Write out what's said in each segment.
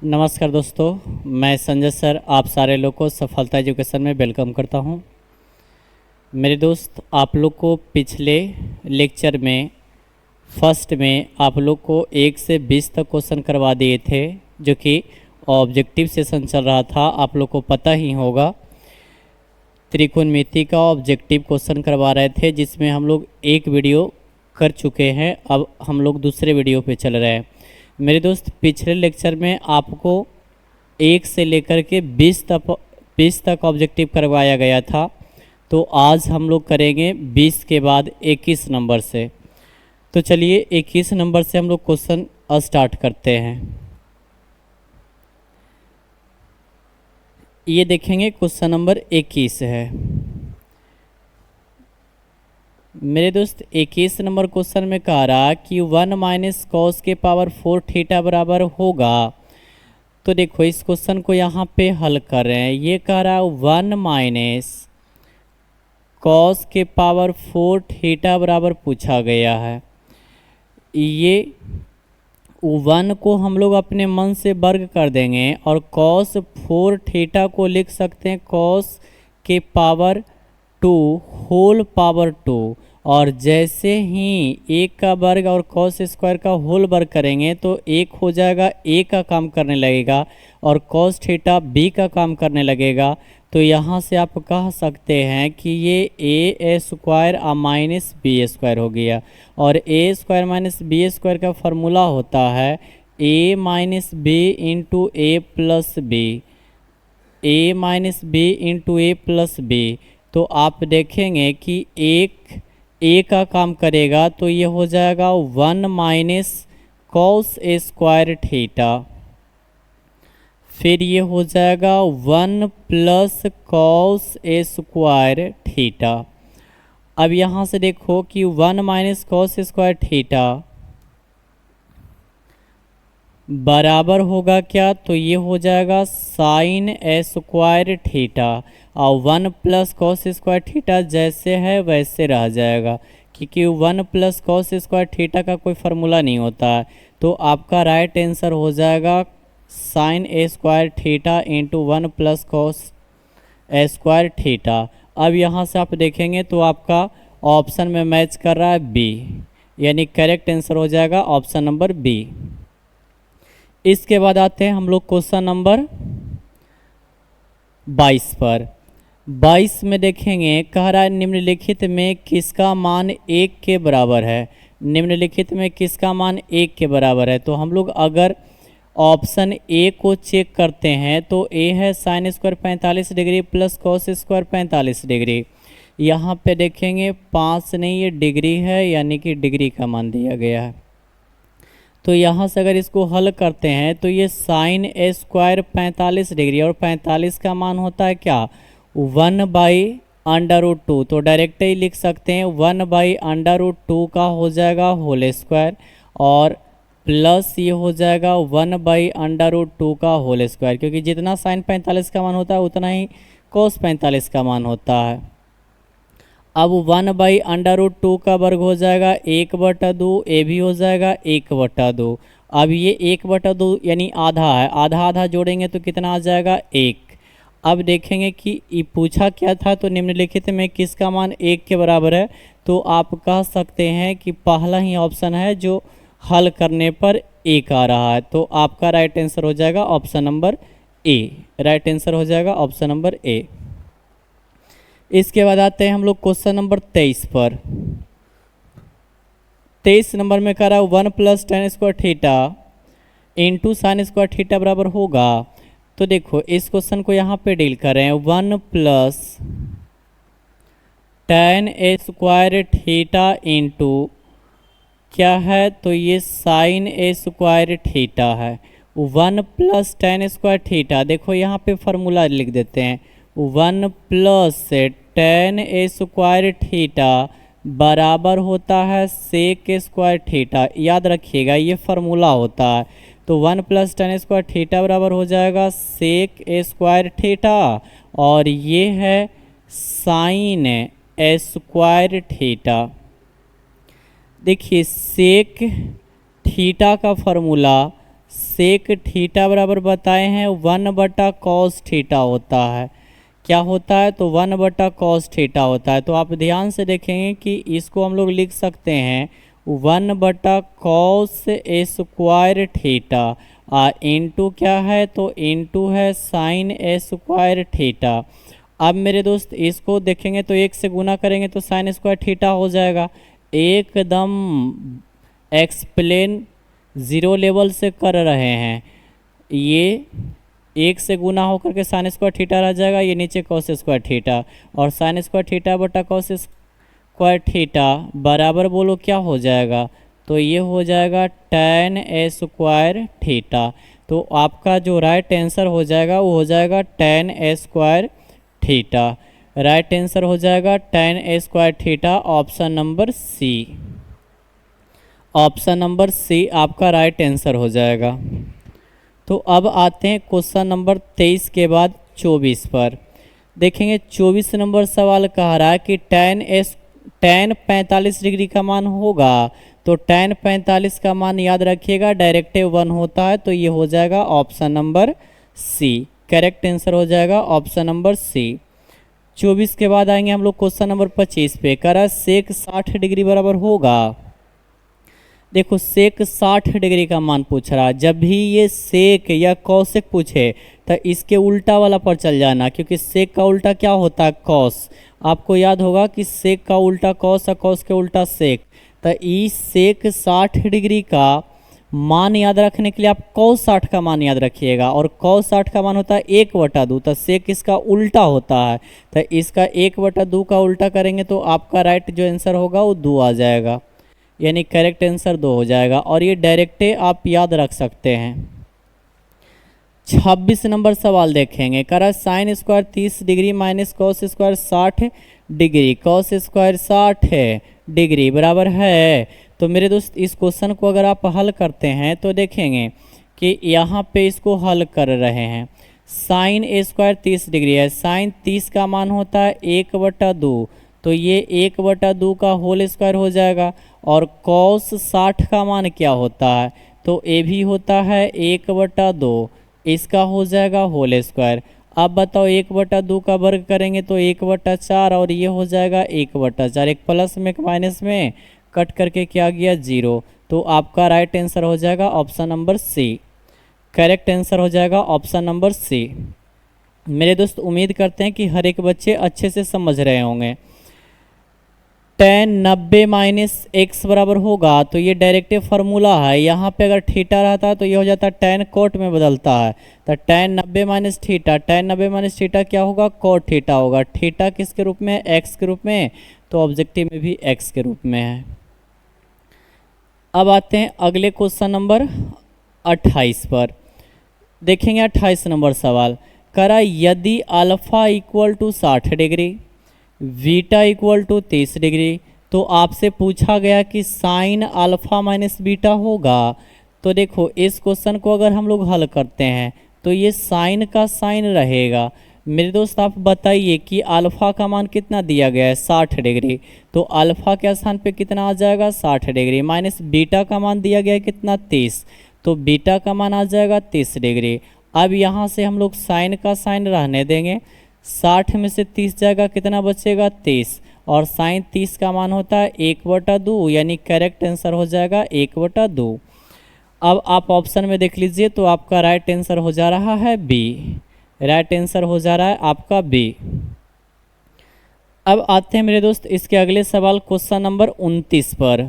नमस्कार दोस्तों, मैं संजय सर आप सारे लोग को सफलता एजुकेशन में वेलकम करता हूं। मेरे दोस्त, आप लोग को पिछले लेक्चर में फर्स्ट में आप लोग को 1 से 20 तक क्वेश्चन करवा दिए थे, जो कि ऑब्जेक्टिव सेशन चल रहा था। आप लोग को पता ही होगा, त्रिकोणमिति का ऑब्जेक्टिव क्वेश्चन करवा रहे थे, जिसमें हम लोग एक वीडियो कर चुके हैं। अब हम लोग दूसरे वीडियो पे चल रहे हैं। मेरे दोस्त, पिछले लेक्चर में आपको 1 से लेकर के 20 तक ऑब्जेक्टिव करवाया गया था। तो आज हम लोग करेंगे 20 के बाद 21 नंबर से। तो चलिए 21 नंबर से हम लोग क्वेश्चन स्टार्ट करते हैं। ये देखेंगे क्वेश्चन नंबर 21 है। मेरे दोस्त, 21 नंबर क्वेश्चन में कह रहा कि 1 माइनस कॉस के पावर 4 थीटा बराबर होगा। तो देखो, इस क्वेश्चन को यहाँ पे हल कर रहे हैं। ये कह रहा है 1 माइनस कॉस के पावर 4 थीटा बराबर पूछा गया है। ये 1 को हम लोग अपने मन से वर्ग कर देंगे और कॉस 4 थीटा को लिख सकते हैं कॉस के पावर 2 होल पावर 2। और जैसे ही 1 का वर्ग और कॉस स्क्वायर का होल वर्ग करेंगे तो 1 हो जाएगा, a का काम करने लगेगा, और कॉस थीटा b का काम करने लगेगा। तो यहाँ से आप कह सकते हैं कि ये a square minus B square हो गया। और a square minus B square का फार्मूला होता है a minus B into A plus B, a minus B into A plus B. तो आप देखेंगे कि एक a का काम करेगा, तो ये हो जाएगा 1 minus cos A square theta. फिर ये हो जाएगा 1 plus cos A square theta. अब यहाँ से देखो कि 1 माइनस कॉस स्क्वायर थीटा बराबर होगा क्या? तो ये हो जाएगा साइन ए स्क्वायर थीटा, और 1 प्लस कॉस स्क्वायर थीटा जैसे है वैसे रह जाएगा, क्योंकि 1 प्लस कॉस स्क्वायर थीटा का कोई फार्मूला नहीं होता है। तो आपका राइट आंसर हो जाएगा sine A square theta into 1 plus cos A square theta. अब यहाँ से आप देखेंगे तो आपका ऑप्शन में मैच कर रहा है बी, यानी करेक्ट आंसर हो जाएगा ऑप्शन नंबर बी। इसके बाद आते हैं हम लोग क्वेश्चन नंबर 22 पर। 22 में देखेंगे, कह रहा है निम्नलिखित में किसका मान 1 के बराबर है। निम्नलिखित में किसका मान 1 के बराबर है? तो हम लोग अगर ऑप्शन ए को चेक करते हैं तो ए है sine square 45 degree plus cos square 45 degree. यहाँ पे देखेंगे 5 नहीं, ये डिग्री है, यानी कि डिग्री का मान दिया गया है। तो यहाँ से अगर इसको हल करते हैं तो ये साइन ए स्क्वायर 45 डिग्री, और 45 का मान होता है क्या? 1/√2। तो डायरेक्ट ही लिख सकते हैं 1/√2 का हो जाएगा होल स्क्वायर, और प्लस ये हो जाएगा 1/√2 का होल स्क्वायर, क्योंकि जितना साइन 45 का मान होता है उतना ही कॉस 45 का मान होता है। अब 1/√2 का वर्ग हो जाएगा 1/2, ए भी हो जाएगा 1/2। अब ये 1/2 यानी आधा है, आधा आधा जोड़ेंगे तो कितना आ जाएगा 1। अब देखेंगे कि ये पूछा क्या था, तो निम्नलिखित में किसका मान 1 के बराबर है। तो आप कह सकते हैं कि पहला ही ऑप्शन है जो हल करने पर 1 आ रहा है। तो आपका राइट आंसर हो जाएगा option number A. Right answer हो जाएगा ऑप्शन नंबर ए। इसके बाद आते हैं हम लोग क्वेश्चन नंबर 23 पर। 23 नंबर में कह रहा है 1 plus ten square theta into sine square theta बराबर होगा। तो देखो, इस क्वेश्चन को यहाँ पे डील कर रहे हैं 1 प्लस टेन ए स्क्वायर थीटा इंटू क्या है? तो ये साइन ए स्क्वायर थीटा है। 1 प्लस टेन स्क्वायर थीटा, देखो यहाँ पे फार्मूला लिख देते हैं 1 प्लस टेन ए स्क्वायर थीटा बराबर होता है सेक स्क्वायर थीटा। याद रखिएगा, ये फार्मूला होता है। तो 1 प्लस टेन स्क्वायर थीटा बराबर हो जाएगा सेक ए स्क्वायर थीटा, और ये है साइन ए स्क्वायर थीटा। देखिए, सेक थीटा का फार्मूला सेक थीटा बराबर बताए हैं 1/cos थीटा होता है। क्या होता है? तो 1/cos थीटा होता है। तो आप ध्यान से देखेंगे कि इसको हम लोग लिख सकते हैं 1/cos स्क्वायर थीटा इंटू क्या है? तो इंटू है साइन स्क्वायर थीटा। अब मेरे दोस्त इसको देखेंगे तो एक से गुना करेंगे तो साइन स्क्वायर थीटा हो जाएगा। एकदम एक्सप्लेन ज़ीरो लेवल से कर रहे हैं। ये एक से गुना होकर के साइन स्क्वायर थीटा रह जाएगा, ये नीचे कॉस स्क्वायर थीटा, और साइन स्क्वायर थीटा बटा कॉस स्क्वायर थीटा बराबर बोलो क्या हो जाएगा? तो ये हो जाएगा tan स्क्वायर थीटा। तो आपका जो राइट आंसर हो जाएगा वो हो जाएगा tan square theta. Right answer हो जाएगा tan square theta, option number C. Option number C आपका राइट आंसर हो जाएगा। तो अब आते हैं क्वेश्चन नंबर 23 के बाद 24 पर। देखेंगे 24 नंबर सवाल कह रहा है कि tan 45 डिग्री का मान होगा। तो tan 45 का मान याद रखिएगा डायरेक्टिव 1 होता है, तो ये हो जाएगा option number C. Correct answer हो जाएगा ऑप्शन नंबर सी। 24 के बाद आएंगे हम लोग क्वेश्चन नंबर 25 पे। कह रहा है सेक 60 डिग्री बराबर होगा। देखो सेक 60 डिग्री का मान पूछ रहा है। जब भी ये सेक या कौशिक पूछे तो इसके उल्टा वाला पर चल जाना, क्योंकि सेक का उल्टा क्या होता है? कॉस। आपको याद होगा कि सेक का उल्टा कॉस और कॉस के उल्टा सेक। तो इस सेक 60 डिग्री का मान याद रखने के लिए आप कॉस 60 का मान याद रखिएगा, और कॉस 60 का मान होता है 1/2। तो सेक इसका उल्टा होता है, तो इसका 1/2 का उल्टा करेंगे तो आपका राइट जो आंसर होगा वो 2 आ जाएगा, यानी करेक्ट आंसर 2 हो जाएगा। और ये डायरेक्टे आप याद रख सकते हैं। 26 नंबर सवाल देखेंगे। कह रहा है sine square 30 degree minus cos square 60 degree. Cos square 60 degree बराबर है। तो मेरे दोस्त इस क्वेश्चन को अगर आप हल करते हैं तो देखेंगे कि यहाँ पे इसको हल कर रहे हैं। साइन स्क्वायर 30 डिग्री है, साइन 30 का मान होता है 1/2, तो ये 1/2 का होल स्क्वायर हो जाएगा। और कॉस 60 का मान क्या होता है? तो ये भी होता है 1/2, इसका हो जाएगा होल स्क्वायर। अब बताओ 1/2 का वर्ग करेंगे तो 1/4, और ये हो जाएगा 1/4। एक प्लस में एक माइनस में कट करके क्या गया? 0। तो आपका राइट आंसर हो जाएगा option number C. Correct answer हो जाएगा ऑप्शन नंबर सी। मेरे दोस्त उम्मीद करते हैं कि हर एक बच्चे अच्छे से समझ रहे होंगे। tan 90 माइनस एक्स बराबर होगा, तो ये डायरेक्टिव फार्मूला है। यहाँ पे अगर थीटा रहता है तो ये हो जाता है tan कोट में बदलता है। तो tan 90 minus theta, tan 90 minus theta क्या होगा? कोट थीटा होगा। थीटा किसके रूप में? एक्स के रूप में, तो ऑब्जेक्टिव में भी एक्स के रूप में है। अब आते हैं अगले क्वेश्चन नंबर 28 पर। देखेंगे 28 नंबर सवाल। करा यदि alpha equal to 60 degree, beta equal to 30 degree, तो आपसे पूछा गया कि साइन अल्फा माइनस बीटा होगा। तो देखो इस क्वेश्चन को अगर हम लोग हल करते हैं तो ये साइन का साइन रहेगा। मेरे दोस्त आप बताइए कि अल्फा का मान कितना दिया गया है? 60 डिग्री। तो अल्फा के स्थान पे कितना आ जाएगा? 60 डिग्री। माइनस बीटा का मान दिया गया है कितना? 30। तो बीटा का मान आ जाएगा 30 डिग्री। अब यहाँ से हम लोग साइन का साइन रहने देंगे। 60 में से 30 जाएगा, कितना बचेगा? 30। और साइन 30 का मान होता है 1/2, यानी करेक्ट आंसर हो जाएगा 1/2। अब आप ऑप्शन में देख लीजिए तो आपका राइट आंसर हो जा रहा है बी। राइट आंसर हो जा रहा है आपका बी। अब आते हैं मेरे दोस्त इसके अगले सवाल क्वेश्चन नंबर 29 पर।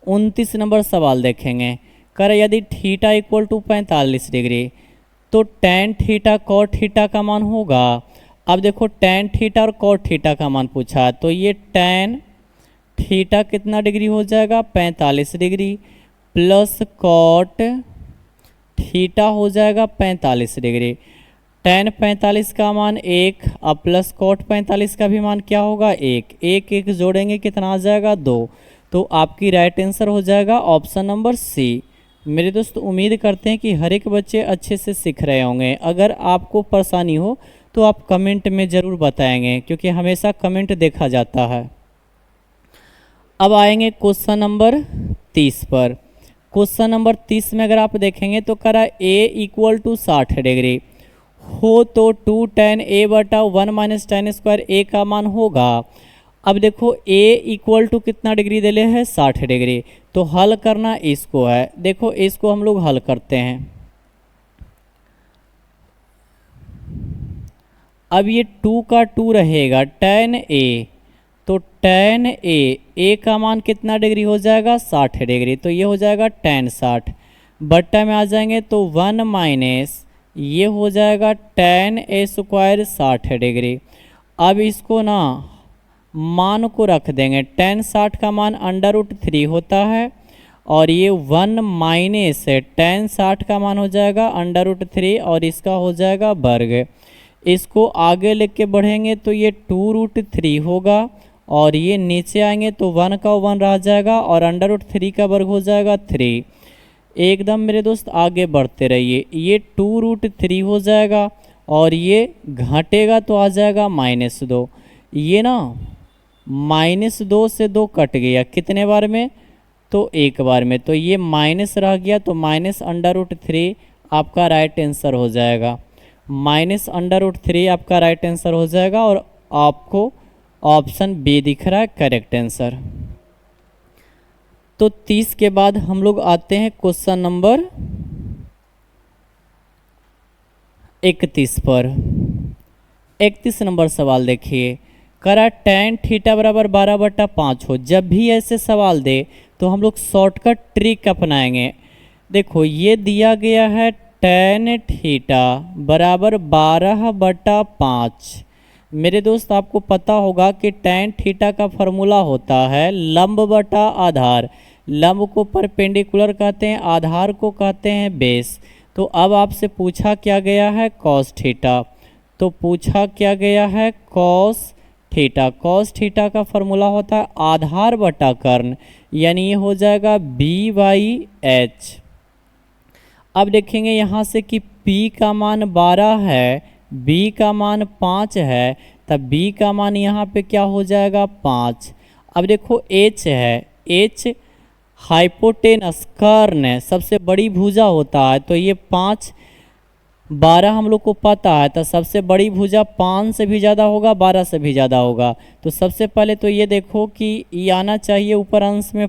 29 नंबर सवाल देखेंगे। कर यदि थीटा इक्वल टू 45 डिग्री तो tan थीटा cot थीटा का मान होगा। अब देखो tan थीटा और cot थीटा का मान पूछा, तो ये tan थीटा कितना डिग्री हो जाएगा? 45 डिग्री, प्लस cot थीटा हो जाएगा 45 डिग्री। tan 45 का मान 1, अब प्लस cot 45 का भी मान क्या होगा? 1। 1 1 जोड़ेंगे कितना आ जाएगा? 2। तो आपकी राइट आंसर हो जाएगा ऑप्शन नंबर सी। मेरे दोस्त उम्मीद करते हैं कि हर एक बच्चे अच्छे से सीख रहे होंगे। अगर आपको परेशानी हो तो आप कमेंट में ज़रूर बताएंगे, क्योंकि हमेशा कमेंट देखा जाता है। अब आएंगे क्वेश्चन नंबर 30 पर। क्वेश्चन नंबर 30 में अगर आप देखेंगे तो करा a इक्वल टू 60 डिग्री हो तो 2 tan a बटा 1 माइनस tan स्क्वायर a का मान होगा। अब देखो a इक्वल टू कितना डिग्री दिले है 60 डिग्री, तो हल करना इसको है। देखो इसको हम लोग हल करते हैं। अब ये 2 का 2 रहेगा tan a, तो tan a का मान कितना डिग्री हो जाएगा 60 डिग्री, तो ये हो जाएगा tan 60 बट्टा में आ जाएंगे तो 1 माइनस ये हो जाएगा tan a स्क्वायर 60 डिग्री। अब इसको ना मान को रख देंगे, tan 60 का मान √3 होता है और ये 1 माइनस tan 60 का मान हो जाएगा √3 और इसका हो जाएगा वर्ग। इसको आगे लेके बढ़ेंगे तो ये 2√3 होगा और ये नीचे आएंगे तो 1 का 1 रह जाएगा और √3 का वर्ग हो जाएगा 3। एकदम मेरे दोस्त आगे बढ़ते रहिए, ये 2√3 हो जाएगा और ये घटेगा तो आ जाएगा -2। ये ना -2 से 2 कट गया, कितने बार में तो एक बार में, तो ये माइनस रह गया तो -√3 आपका राइट आंसर हो जाएगा। -√3 आपका राइट आंसर हो जाएगा और आपको ऑप्शन बी दिख रहा है करेक्ट आंसर। तो 30 के बाद हम लोग आते हैं क्वेश्चन नंबर 31 पर। 31 नंबर सवाल देखिए, करा tan थीटा बराबर 12/5 हो। जब भी ऐसे सवाल दे तो हम लोग शॉर्टकट ट्रिक अपनाएंगे। देखो ये दिया गया है tan थीटा बराबर 12/5। मेरे दोस्त आपको पता होगा कि tan थीटा का फॉर्मूला होता है लंब बटा आधार। लंब को परपेंडिकुलर कहते हैं, आधार को कहते हैं बेस। तो अब आपसे पूछा क्या गया है cos थीटा, तो पूछा क्या गया है cos थीटा। cos थीटा का फॉर्मूला होता है आधार बटा कर्ण, यानी ये हो जाएगा b/h। अब देखेंगे यहाँ से कि p का मान 12 है, b का मान 5 है, तब b का मान यहाँ पे क्या हो जाएगा 5। अब देखो h है, h हाइपोटेनस कर्ण सबसे बड़ी भुजा होता है, तो ये 5 12 हम लोग को पता है, तो सबसे बड़ी भुजा 5 से भी ज़्यादा होगा, 12 से भी ज़्यादा होगा। तो सबसे पहले तो ये देखो कि ये आना चाहिए ऊपर अंश में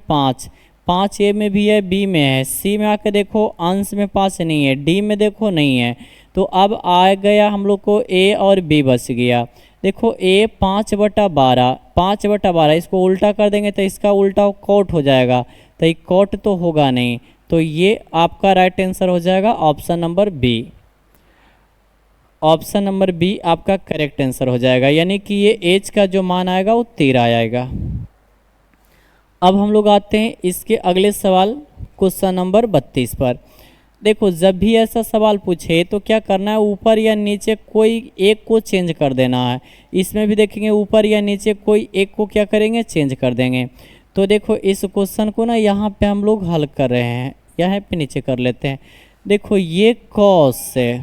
5 ए में भी है, बी में है, सी में आके देखो अंश में 5 नहीं है, डी में देखो नहीं है। तो अब आ गया हम लोग को ए और बी बच गया। देखो ए 5/12 इसको उल्टा कर देंगे तो इसका उल्टा कॉट हो जाएगा, तो ये कॉट तो होगा नहीं, तो ये आपका राइट आंसर हो जाएगा option number B. Option number B आपका करेक्ट आंसर हो जाएगा, यानी कि ये एच का जो मान आएगा वो 13 आएगा। अब हम लोग आते हैं इसके अगले सवाल क्वेश्चन नंबर 32 पर। देखो जब भी ऐसा सवाल पूछे तो क्या करना है, ऊपर या नीचे कोई एक को चेंज कर देना है। इसमें भी देखेंगे ऊपर या नीचे कोई एक को क्या करेंगे चेंज कर देंगे। तो देखो इस क्वेश्चन को ना यहाँ पे हम लोग हल कर रहे हैं, यहाँ पे नीचे कर लेते हैं। देखो ये cos से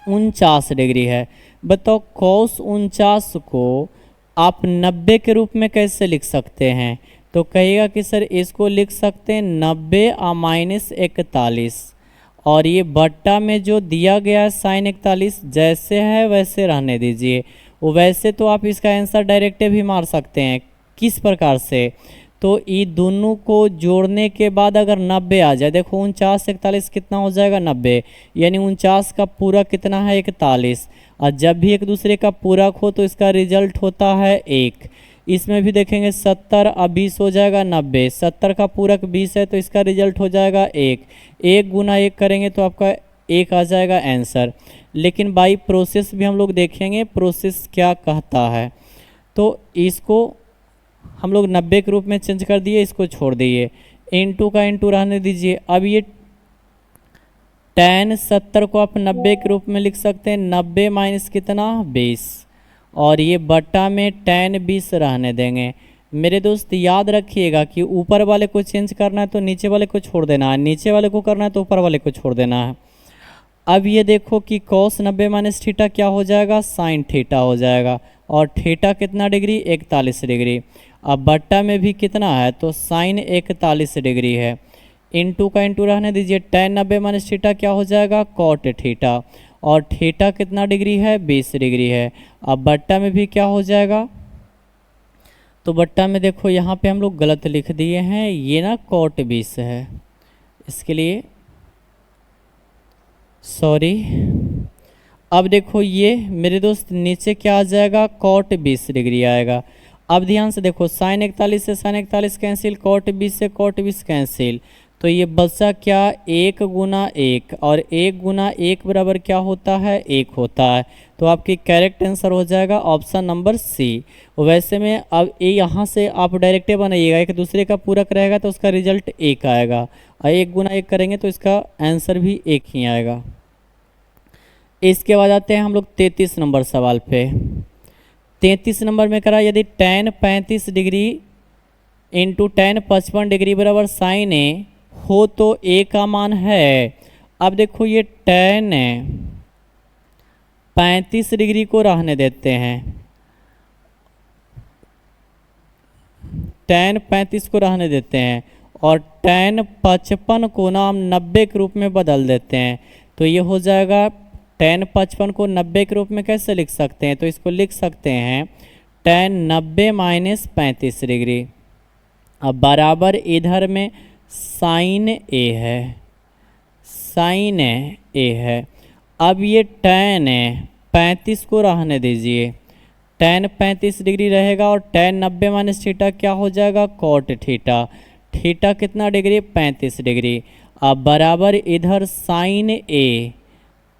49 डिग्री है, बताओ cos 49 को आप 90 के रूप में कैसे लिख सकते हैं। तो कहेगा कि सर इसको लिख सकते हैं 90 - 41 और ये बट्टा में जो दिया गया है sin 41 जैसे है वैसे रहने दीजिए। वो वैसे तो आप इसका आंसर डायरेक्ट भी मार सकते हैं, किस प्रकार से, तो ये दोनों को जोड़ने के बाद अगर 90 आ जाए, देखो 49 - 41 कितना हो जाएगा 90, यानी 49 का पूरा कितना है 41, और जब भी एक दूसरे का पूरक हो तो इसका रिजल्ट होता है 1। इसमें भी देखेंगे 70 और 20 हो जाएगा 90, 70 का पूरक 20 है तो इसका रिजल्ट हो जाएगा 1। 1 गुना 1 करेंगे तो आपका 1 आ जाएगा आंसर। लेकिन बाई प्रोसेस भी हम लोग देखेंगे प्रोसेस क्या कहता है। तो इसको हम लोग 90 के रूप में चेंज कर दिए, इसको छोड़ दिए, इंटू का इंटू रहने दीजिए। अब ये tan 70 को आप 90 के रूप में लिख सकते हैं, 90 माइनस कितना 20, और ये बट्टा में tan 20 रहने देंगे। मेरे दोस्त याद रखिएगा कि ऊपर वाले को चेंज करना है तो नीचे वाले को छोड़ देना है, नीचे वाले को करना है तो ऊपर वाले को छोड़ देना है। अब ये देखो कि cos 90 माइनस थीटा क्या हो जाएगा sin थीटा हो जाएगा, और थीटा कितना डिग्री 41 डिग्री। अब बट्टा में भी कितना है तो sin 41 डिग्री है। इंटू का इंटू रहने दीजिए, tan 90 माइनस थीटा क्या हो जाएगा कॉट थीटा, और थीटा कितना डिग्री है 20 डिग्री है। अब बट्टा में भी क्या हो जाएगा, तो बट्टा में देखो यहाँ पे हम लोग गलत लिख दिए हैं, ये ना कॉट 20 है, इसके लिए सॉरी। अब देखो ये मेरे दोस्त नीचे क्या आ जाएगा कॉट 20 डिग्री आएगा। अब ध्यान से देखो साइन 41 से साइन 41 कैंसिल, कॉट 20 से कॉट 20 कैंसिल, तो ये बचा क्या 1 गुना 1, और 1 गुना 1 बराबर क्या होता है 1 होता है। तो आपकी करेक्ट आंसर हो जाएगा ऑप्शन नंबर सी। वैसे में अब ये यहाँ से आप डायरेक्ट बनाइएगा, एक दूसरे का पूरक रहेगा तो उसका रिजल्ट 1 आएगा, और 1 गुना 1 करेंगे तो इसका आंसर भी 1 ही आएगा। इसके बाद आते हैं हम लोग 33 नंबर सवाल पे। 33 नंबर में करा यदि tan 35 degree into tan 55 degree बराबर साइन ए हो तो ए का मान है। अब देखो ये tan 35 डिग्री को रहने देते हैं, tan 35 को रहने देते हैं, और tan 55 को ना हम 90 के रूप में बदल देते हैं। तो ये हो जाएगा tan 55 को 90 के रूप में कैसे लिख सकते हैं, तो इसको लिख सकते हैं tan 90 माइनस 35 डिग्री। अब बराबर इधर में साइन ए है, साइन ए है। अब ये tan 35 को रहने दीजिए, tan 35 डिग्री रहेगा, और tan 90 माइनस थीटा क्या हो जाएगा कॉट थीटा, थीटा कितना डिग्री 35 डिग्री। अब बराबर इधर साइन ए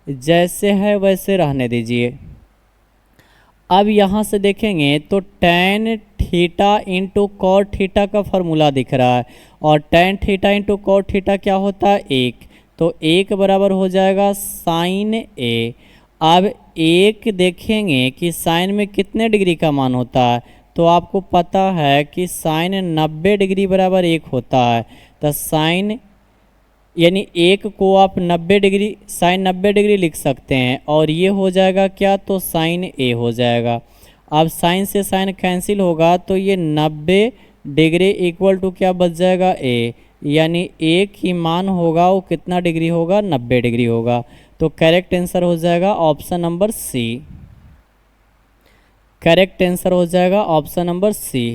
जैसे है वैसे रहने दीजिए। अब यहाँ से देखेंगे तो tan theta into cot theta का फॉर्मूला दिख रहा है, और tan theta into cot theta क्या होता है 1, तो 1 बराबर हो जाएगा साइन ए। अब 1 देखेंगे कि साइन में कितने डिग्री का मान होता है, तो आपको पता है कि साइन 90 डिग्री बराबर 1 होता है, तो साइन यानी 1 को आप 90 डिग्री साइन 90 डिग्री लिख सकते हैं, और ये हो जाएगा क्या तो साइन ए हो जाएगा। अब साइन से साइन कैंसिल होगा तो ये 90 डिग्री इक्वल टू क्या बच जाएगा ए, यानी ए की मान होगा वो कितना डिग्री होगा 90 डिग्री होगा। तो करेक्ट आंसर हो जाएगा option number C, correct answer हो जाएगा ऑप्शन नंबर सी।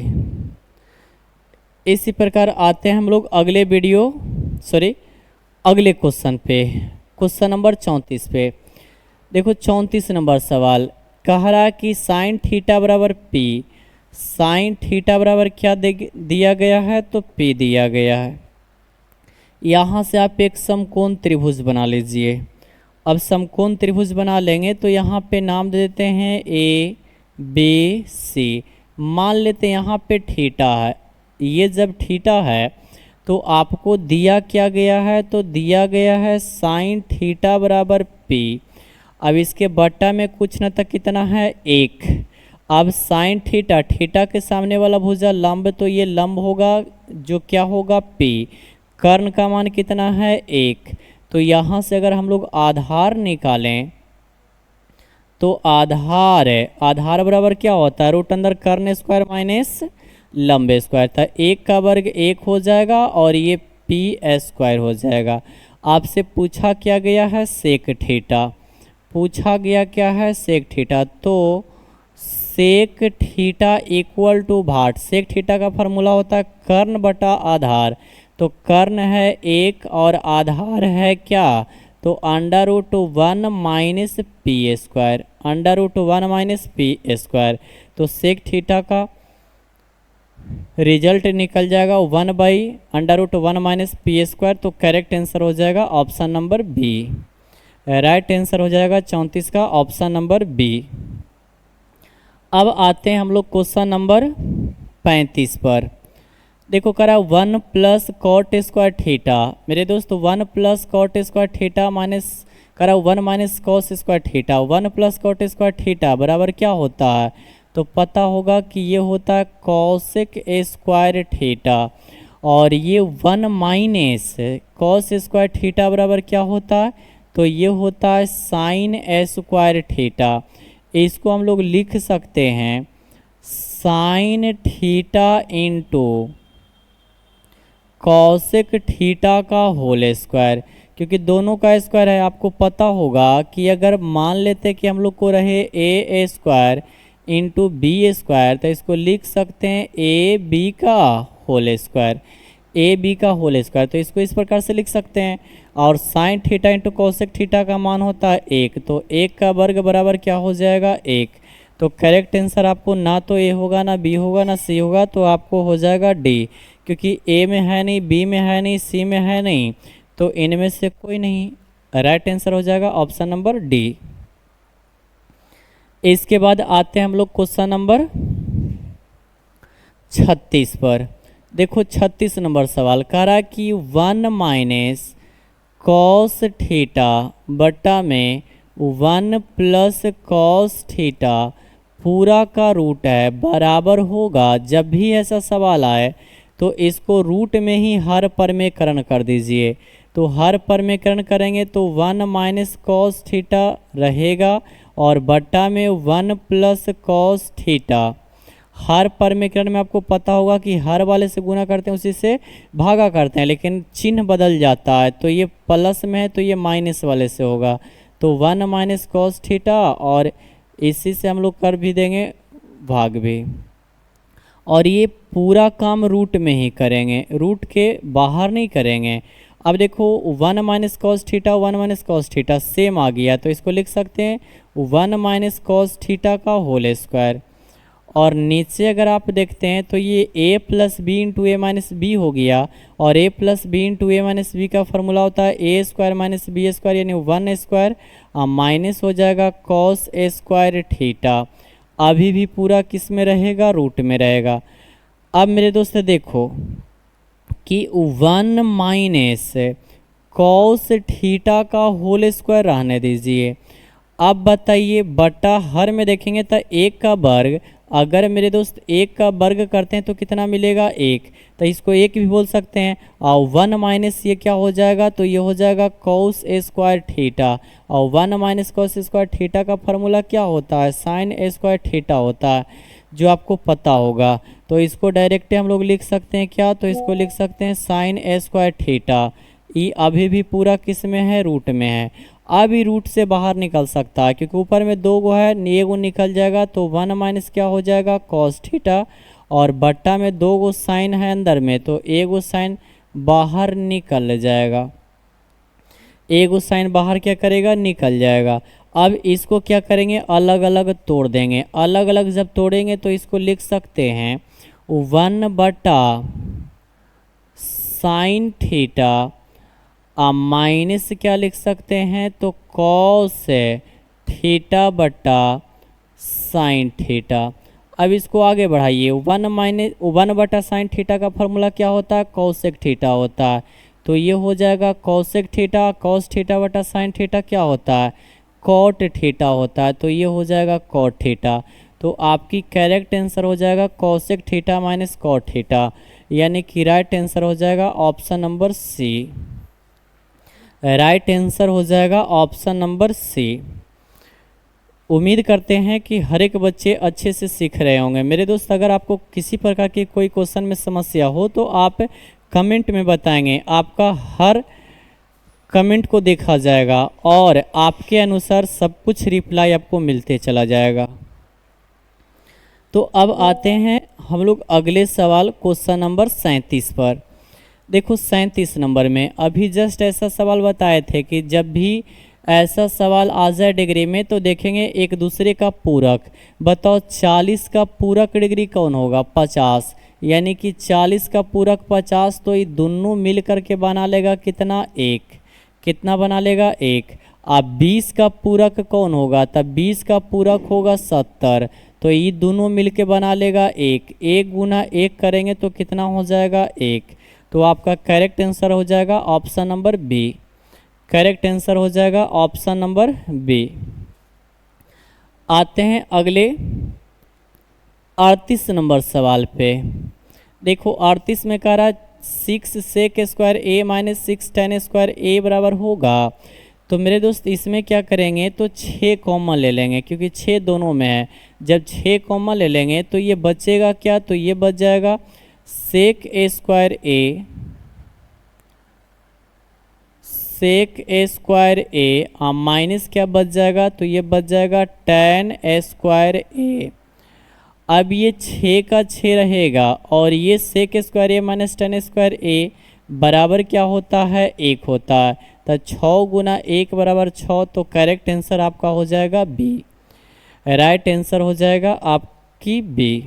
इसी प्रकार आते हैं हम लोग अगले अगले क्वेश्चन पे, क्वेश्चन नंबर 34 पे। देखो 34 नंबर सवाल कह रहा है कि साइन थीटा बराबर पी, साइन थीटा बराबर क्या दिया गया है तो पी दिया गया है। यहाँ से आप एक समकोण त्रिभुज बना लीजिए। अब समकोण त्रिभुज बना लेंगे तो यहाँ पे नाम दे देते हैं ए बी सी। मान लेते हैं यहाँ पे थीटा है, ये जब थीटा है तो आपको दिया क्या गया है, तो दिया गया है साइन थीटा बराबर पी। अब इसके बट्टा में कुछ न तक कितना है 1। अब साइन थीटा, थीटा के सामने वाला भुजा लंब, तो ये लंब होगा जो क्या होगा पी। कर्ण का मान कितना है 1। तो यहाँ से अगर हम लोग आधार निकालें तो आधार बराबर क्या होता है रूट अंदर कर्ण स्क्वायर माइनस लंब स्क्वायर था। 1 का वर्ग 1 हो जाएगा और ये पी स्क्वायर हो जाएगा। आपसे पूछा क्या गया है सेक थीटा, पूछा गया क्या है सेक थीटा। तो सेक थीटा इक्वल टू भाट, सेक थीटा का फॉर्मूला होता है कर्ण बटा आधार। तो कर्ण है 1 और आधार है क्या, तो under root 1 minus P square, under root 1 minus P square. तो सेक थीटा का रिजल्ट निकल जाएगा 1 by under root 1 minus P square. तो करेक्ट आंसर हो जाएगा option number B, right answer हो जाएगा 34 का ऑप्शन नंबर बी। अब आते हैं हम लोग क्वेश्चन नंबर 35 पर। देखो करा 1 प्लस कॉट स्क्वायर थीटा, मेरे दोस्त 1 plus cot square theta minus करा 1 minus cos square theta, 1 plus cot square theta बराबर क्या होता है, तो पता होगा कि ये होता है कॉसेक स्क्वायर थीटा, और ये 1 माइनस कॉस स्क्वायर थीटा बराबर क्या होता है, तो ये होता है साइन स्क्वायर थीटा। इसको हम लोग लिख सकते हैं sine theta into cosec theta का होल स्क्वायर, क्योंकि दोनों का स्क्वायर है। आपको पता होगा कि अगर मान लेते कि हम लोग को रहे ए स्क्वायर इंटू बी स्क्वायर, तो इसको लिख सकते हैं ए बी का होल स्क्वायर, ए बी का होल स्क्वायर, तो इसको इस प्रकार से लिख सकते हैं। और sine theta into cosec theta का मान होता है 1, तो 1 का वर्ग बराबर क्या हो जाएगा 1। तो करेक्ट आंसर आपको ना तो ए होगा, ना बी होगा, ना सी होगा, तो आपको हो जाएगा डी, क्योंकि ए में है नहीं, बी में है नहीं, सी में है नहीं, तो इनमें से कोई नहीं। राइट आंसर हो जाएगा ऑप्शन नंबर डी। इसके बाद आते हैं हम लोग क्वेश्चन नंबर 36 पर। देखो 36 नंबर सवाल कह रहा है कि 1 माइनस कॉस थीटा बटा में 1 प्लस कॉस थीटा पूरा का रूट है बराबर होगा। जब भी ऐसा सवाल आए तो इसको रूट में ही हर परमेकरण कर दीजिए। तो हर परमेकरण करेंगे तो 1 माइनस कॉस थीटा रहेगा और बट्टा में 1 प्लस कॉस थीटा। हर परमेकरण में आपको पता होगा कि हर वाले से गुना करते हैं, उसी से भागा करते हैं, लेकिन चिन्ह बदल जाता है। तो ये प्लस में है तो ये माइनस वाले से होगा। तो 1 माइनस कॉस थीटा और इसी से हम लोग कर भी देंगे भाग भी। और ये पूरा काम रूट में ही करेंगे, रूट के बाहर नहीं करेंगे। अब देखो 1 minus cos theta 1 minus cos theta same आ गया, तो इसको लिख सकते हैं 1 माइनस कॉस थीटा का होल स्क्वायर। और नीचे अगर आप देखते हैं तो ये a plus B into A minus B हो गया, और a plus B into A minus B का फॉर्मूला होता है A square minus B square, यानी 1 स्क्वायर माइनस हो जाएगा कॉस ए स्क्वायर थीटा। अभी भी पूरा किस में रहेगा, रूट में रहेगा। अब मेरे दोस्त देखो कि 1 माइनस कॉस थीटा का होल स्क्वायर रहने दीजिए। अब बताइए बटा हर में देखेंगे तो 1 का वर्ग, अगर मेरे दोस्त 1 का वर्ग करते हैं तो कितना मिलेगा 1, तो इसको 1 भी बोल सकते हैं। और 1 माइनस ये क्या हो जाएगा, तो ये हो जाएगा कॉस ए स्क्वायर थीटा। और 1 माइनस कॉस स्क्वायर थीटा का फॉर्मूला क्या होता है, साइन ए स्क्वायर थीटा होता है, जो आपको पता होगा। तो इसको डायरेक्ट हम लोग लिख सकते हैं क्या, तो इसको लिख सकते हैं साइन ए स्क्वायर थीटा। ये अभी भी पूरा किस में है, रूट में है। अभी रूट से बाहर निकल सकता है क्योंकि ऊपर में 2 गो है, एगो निकल जाएगा, तो 1 माइनस क्या हो जाएगा कॉस थीटा, और बट्टा में 2 गो साइन है अंदर में, तो एगो साइन बाहर निकल जाएगा, एगो साइन बाहर क्या करेगा, निकल जाएगा। अब इसको क्या करेंगे, अलग अलग तोड़ देंगे। अलग अलग जब तोड़ेंगे तो इसको लिख सकते हैं 1 बटा साइन थीटा माइनस क्या लिख सकते हैं, तो कॉस थीटा बटा साइन थीटा। अब इसको आगे बढ़ाइए, 1 बटा साइन थीटा का फॉर्मूला क्या होता है, कॉसेक थीटा होता है, तो ये हो जाएगा कॉसेक थीटा। कॉस थीटा बटा साइन थीटा क्या होता है, कॉट थीटा होता है, तो ये हो जाएगा कॉट थीटा। तो आपकी करेक्ट आंसर हो जाएगा cosec theta minus cot theta, यानी कि राइट आंसर हो जाएगा option number C. Right answer हो जाएगा ऑप्शन नंबर सी। उम्मीद करते हैं कि हर एक बच्चे अच्छे से सीख रहे होंगे। मेरे दोस्त अगर आपको किसी प्रकार की कोई क्वेश्चन में समस्या हो तो आप कमेंट में बताएंगे, आपका हर कमेंट को देखा जाएगा और आपके अनुसार सब कुछ रिप्लाई आपको मिलते चला जाएगा। तो अब आते हैं हम लोग अगले सवाल क्वेश्चन नंबर 37 पर। देखो 37 नंबर में अभी जस्ट ऐसा सवाल बताए थे कि जब भी ऐसा सवाल आ जाए डिग्री में तो देखेंगे एक दूसरे का पूरक। बताओ 40 का पूरक डिग्री कौन होगा, 50, यानी कि 40 का पूरक 50, तो ये दोनों मिल करके बना लेगा कितना, 1। कितना बना लेगा, 1। अब 20 का पूरक कौन होगा, तब 20 का पूरक होगा 70, तो ये दोनों मिल के बना लेगा 1। 1 गुना 1 करेंगे तो कितना हो जाएगा, 1। तो आपका करेक्ट आंसर हो जाएगा option number B. Correct answer हो जाएगा ऑप्शन नंबर बी। आते हैं अगले 38 नंबर सवाल पे। देखो 38 में कह रहा है 6 सेक स्क्वायर ए माइनस 6 tan स्क्वायर ए बराबर होगा। तो मेरे दोस्त इसमें क्या करेंगे, तो 6 कॉमन ले लेंगे क्योंकि 6 दोनों में है। जब 6 कॉमन ले लेंगे तो ये बचेगा क्या, तो ये बच जाएगा सेक ए स्क्वायर ए सेक ए स्क्वायर ए, माइनस क्या बच जाएगा, तो ये बच जाएगा टेन ए स्क्वायर ए। अब ये 6 का 6 रहेगा और ये सेक स्क्वायर ए माइनस टेन स्क्वायर ए बराबर क्या होता है, 1 होता है। तो 6 गुना 1 बराबर 6, तो करेक्ट आंसर आपका हो जाएगा बी। राइट आंसर हो जाएगा आपकी बी।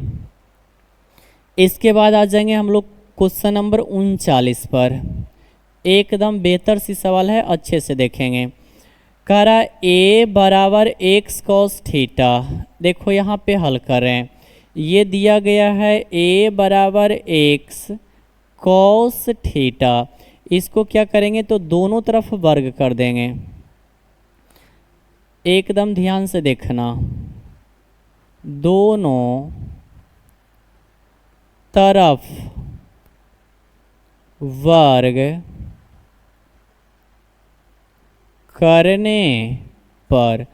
इसके बाद आ जाएंगे हम लोग क्वेश्चन नंबर 39 पर। एकदम बेहतर सी सवाल है, अच्छे से देखेंगे। कह रहा ए बराबर एक्स कॉस थीटा। देखो यहाँ पे हल कर रहे हैं, ये दिया गया है ए बराबर एक्स कॉस थीटा। इसको क्या करेंगे, तो दोनों तरफ वर्ग कर देंगे। एकदम ध्यान से देखना, दोनों तरफ वर्ग करने पर,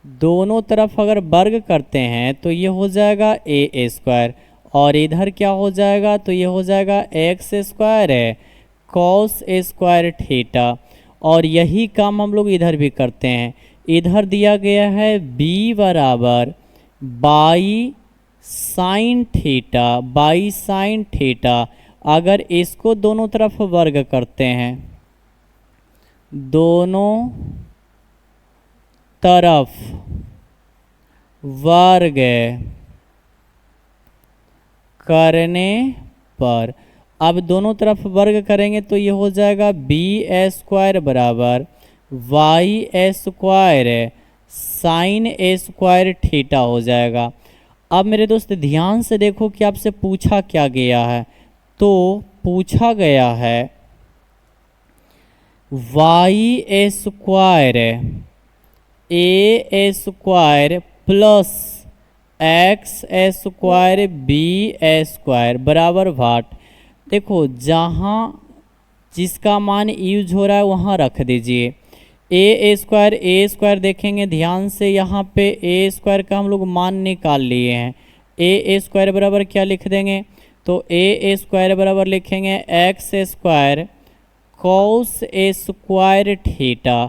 दोनों तरफ अगर वर्ग करते हैं तो ये हो जाएगा ए स्क्वायर, और इधर क्या हो जाएगा, तो ये हो जाएगा एक्स स्क्वायर है कॉस ए स्क्वायर थीटा। और यही काम हम लोग इधर भी करते हैं। इधर दिया गया है b बराबर by sine theta, by sine theta. अगर इसको दोनों तरफ वर्ग करते हैं, दोनों तरफ वर्ग करने पर, अब दोनों तरफ वर्ग करेंगे तो ये हो जाएगा बी ए स्क्वायर बराबर Y A square sine A square theta हो जाएगा। अब मेरे दोस्त ध्यान से देखो कि आपसे पूछा क्या गया है, तो पूछा गया है वाई ए स्क्वायर प्लस एक्स ए स्क्वायर बी ए स्क्वायर बराबर वाट। देखो जहाँ जिसका मान यूज हो रहा है वहाँ रख दीजिए। ए स्क्वायर देखेंगे ध्यान से, यहाँ पे ए स्क्वायर का हम लोग मान निकाल लिए हैं। ए स्क्वायर बराबर क्या लिख देंगे, तो ए स्क्वायर बराबर लिखेंगे x square cos A square theta,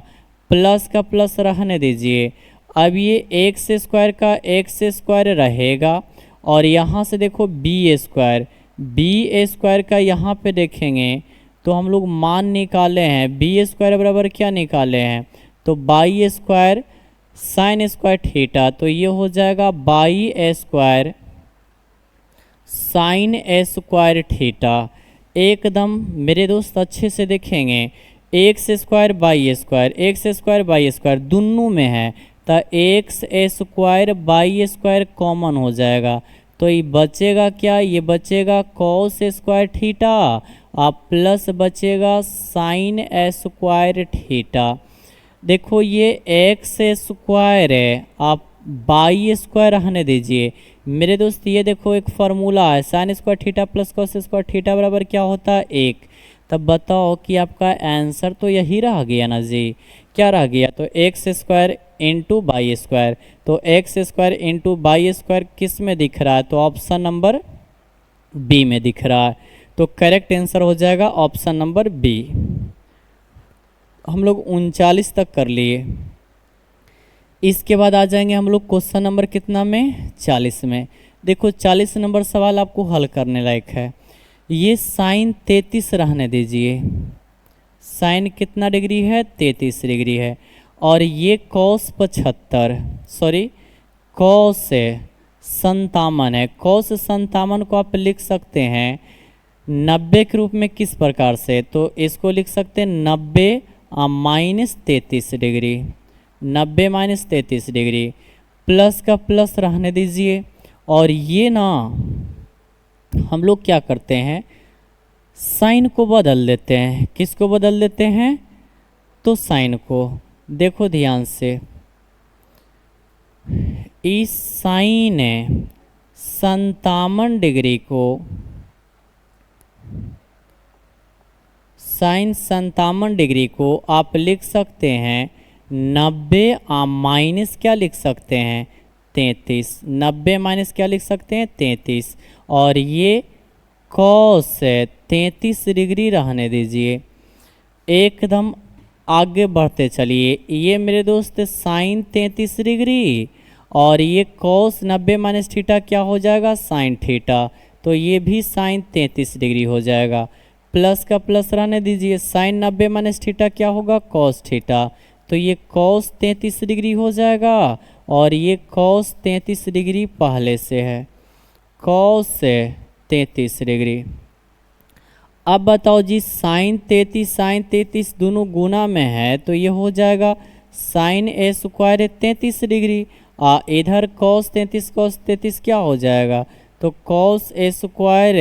plus का प्लस रहने दीजिए। अब ये एक्स स्क्वायर का एक्स स्क्वायर रहेगा, और यहाँ से देखो बी स्क्वायर का यहाँ पे देखेंगे तो हम लोग मान निकाले हैं। बी स्क्वायर बराबर क्या निकाले हैं, तो by square sine square theta, तो ये हो जाएगा by square sine square theta. एकदम मेरे दोस्त अच्छे से देखेंगे, एक्स स्क्वायर बाई स्क्वायर दोनों में है, तो X square by square common हो जाएगा। तो ये बचेगा क्या, ये बचेगा कॉस स्क्वायर थीटा, आप प्लस बचेगा साइन स्क्वायर थीटा। देखो ये एक्स स्क्वायर है, आप बाई स्क्वायर रहने दीजिए। मेरे दोस्त ये देखो एक फार्मूला है, sine square theta plus cos square theta बराबर क्या होता है, 1। तब बताओ कि आपका आंसर तो यही रह गया ना जी, क्या रह गया, तो X square into Y square. तो X square into Y square किस में दिख रहा है, तो ऑप्शन नंबर बी में दिख रहा है। तो करेक्ट आंसर हो जाएगा ऑप्शन नंबर बी। हम लोग 39 तक कर लिए। इसके बाद आ जाएंगे हम लोग क्वेश्चन नंबर कितना में, 40 में। देखो 40 नंबर सवाल आपको हल करने लायक है। ये साइन 33 रहने दीजिए, साइन कितना डिग्री है, 33 डिग्री है। और ये कॉस 55 कॉस 57 है। कॉस 57 को आप लिख सकते हैं 90 के रूप में किस प्रकार से, तो इसको लिख सकते हैं 90 minus 33 degree, 90 minus 33 degree, plus का प्लस रहने दीजिए। और ये ना हम लोग क्या करते हैं, साइन को बदल देते हैं। किसको बदल देते हैं, तो साइन को। देखो ध्यान से, इस साइन 57 डिग्री को, साइन 57 डिग्री को आप लिख सकते हैं 90 माइनस क्या लिख सकते हैं, 33। 90 माइनस क्या लिख सकते हैं, 33। और ये कॉस 33 डिग्री रहने दीजिए। एकदम आगे बढ़ते चलिए, ये मेरे दोस्त साइन 33 डिग्री और ये कॉस 90 माइनस थीटा क्या हो जाएगा, साइन थीटा। तो ये भी साइन 33 डिग्री हो जाएगा। प्लस का प्लस रहने दीजिए, साइन 90 माइनस थीटा क्या होगा, कॉस थीटा। तो ये कॉस 33 डिग्री हो जाएगा और ये कॉस 33 डिग्री पहले से है, कॉस 33 डिग्री। अब बताओ जी, साइन 33 दोनों गुना में है तो ये हो जाएगा साइन ए स्क्वायर 33 डिग्री। इधर कॉस 33 क्या हो जाएगा, तो कॉस ए स्क्वायर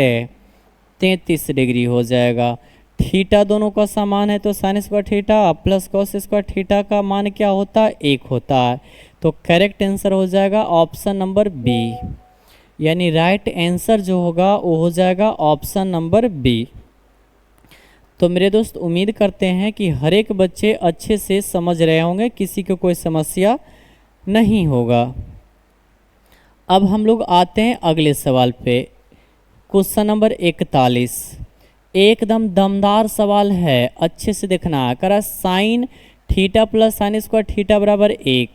33 डिग्री हो जाएगा। थीटा दोनों का समान है तो sine square theta plus cos square theta का मान क्या होता है, 1 होता है। तो करेक्ट आंसर हो जाएगा ऑप्शन नंबर बी, यानी राइट आंसर जो होगा वो हो जाएगा ऑप्शन नंबर बी। तो मेरे दोस्त उम्मीद करते हैं कि हर एक बच्चे अच्छे से समझ रहे होंगे, किसी को कोई समस्या नहीं होगा। अब हम लोग आते हैं अगले सवाल पे, क्वेश्चन नंबर 41। एकदम दमदार सवाल है, अच्छे से देखना है। करा sine theta plus sine square theta बराबर 1,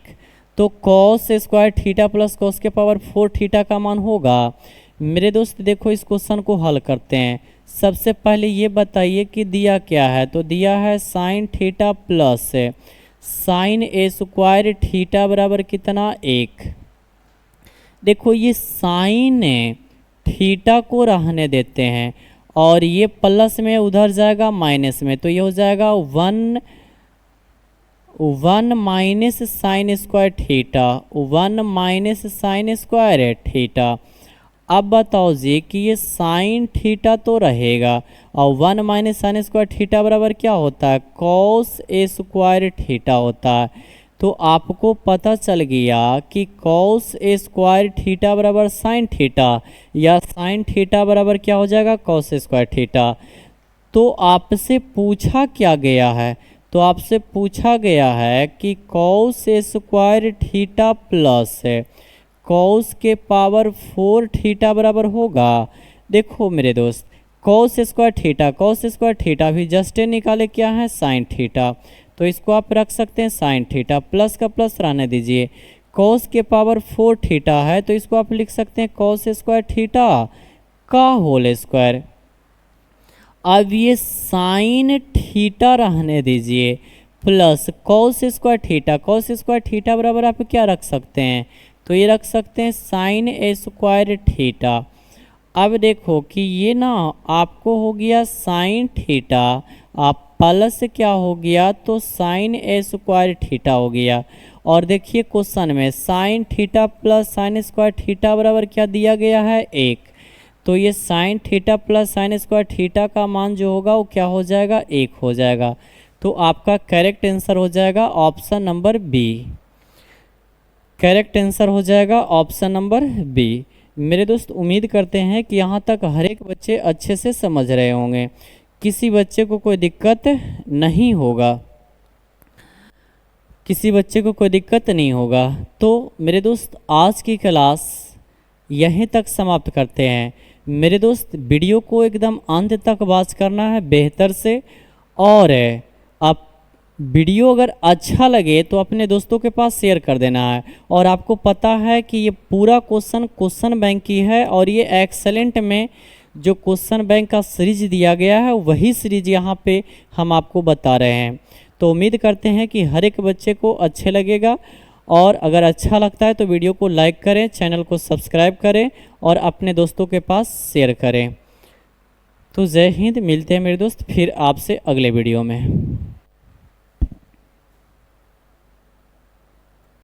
तो cos square theta plus cos के पावर 4 थीटा का मान होगा। मेरे दोस्त देखो इस क्वेश्चन को हल करते हैं। सबसे पहले ये बताइए कि दिया क्या है, तो दिया है sine theta plus sign A square theta बराबर कितना, 1। देखो ये साइन थीटा को रहने देते हैं और ये प्लस में उधर जाएगा माइनस में, तो ये हो जाएगा 1 minus sine square theta, 1 minus sine square theta. अब बताओ जी कि ये साइन थीटा तो रहेगा और 1 माइनस साइन स्क्वायर थीटा बराबर क्या होता है, कॉस ए स्क्वायर थीटा होता है। तो आपको पता चल गया कि कॉस ए स्क्वायर थीटा बराबर साइन थीटा या साइन थीटा बराबर क्या हो जाएगा, कॉस स्क्वायर थीटा। तो आपसे पूछा क्या गया है, तो आपसे पूछा गया है कि cos A square theta plus cos के पावर 4 थीटा बराबर होगा। देखो मेरे दोस्त कॉस स्क्वायर थीटा भी जस्ट निकाले क्या है, साइन थीटा। तो इसको आप रख सकते हैं साइन थीटा, प्लस का प्लस रहने दीजिए। कॉस के पावर 4 थीटा है तो इसको आप लिख सकते हैं कॉस स्क्वायर थीटा का होल स्क्वायर। अब ये साइन थीटा रहने दीजिए प्लस कॉस स्क्वायर थीटा बराबर आप क्या रख सकते हैं, तो ये रख सकते हैं साइन ए स्क्वायर थीटा। अब देखो कि ये ना आपको हो गया साइन थीटा, आप प्लस क्या हो गया, तो साइन ए स्क्वायर थीटा हो गया। और देखिए क्वेश्चन में sine theta plus sine square theta बराबर क्या दिया गया है, 1। तो ये sine theta plus sine square theta का मान जो होगा वो क्या हो जाएगा, 1 हो जाएगा। तो आपका करेक्ट आंसर हो जाएगा option number B, correct answer हो जाएगा ऑप्शन नंबर बी। मेरे दोस्त उम्मीद करते हैं कि यहाँ तक हर एक बच्चे अच्छे से समझ रहे होंगे, किसी बच्चे को कोई दिक्कत नहीं होगा, किसी बच्चे को कोई दिक्कत नहीं होगा। तो मेरे दोस्त आज की क्लास यहीं तक समाप्त करते हैं। मेरे दोस्त वीडियो को एकदम अंत तक वॉच करना है बेहतर से, और आप वीडियो अगर अच्छा लगे तो अपने दोस्तों के पास शेयर कर देना है। और आपको पता है कि ये पूरा क्वेश्चन बैंक की है और ये एक्सेलेंट में जो क्वेश्चन बैंक का सीरीज दिया गया है वही सीरीज यहाँ पे हम आपको बता रहे हैं। तो उम्मीद करते हैं कि हर एक बच्चे को अच्छे लगेगा, और अगर अच्छा लगता है तो वीडियो को लाइक करें, चैनल को सब्सक्राइब करें और अपने दोस्तों के पास शेयर करें। तो जय हिंद, मिलते हैं मेरे दोस्त फिर आपसे अगले वीडियो में।